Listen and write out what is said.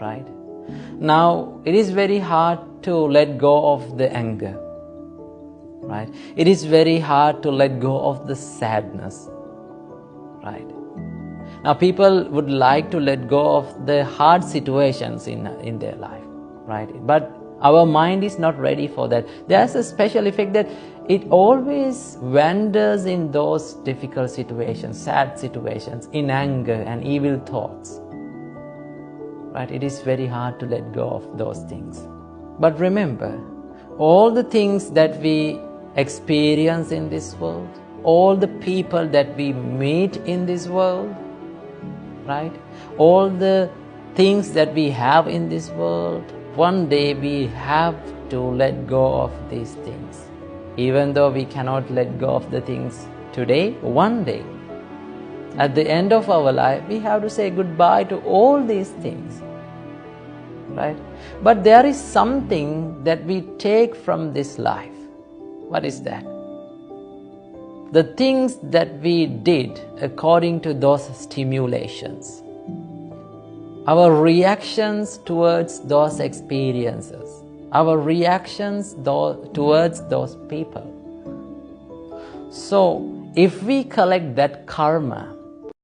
right? Now, it is very hard to let go of the anger, right? It is very hard to let go of the sadness, right? Now, people would like to let go of the hard situations in their life, right? But our mind is not ready for that. There's a special effect that it always wanders in those difficult situations, sad situations, in anger and evil thoughts, right? It is very hard to let go of those things. But remember, all the things that we experience in this world, all the people that we meet in this world, right? All the things that we have in this world, one day we have to let go of these things. Even though we cannot let go of the things today, one day, at the end of our life, we have to say goodbye to all these things, right? But there is something that we take from this life. What is that? The things that we did according to those stimulations, our reactions towards those experiences, our reactions towards those people. So, if we collect that karma,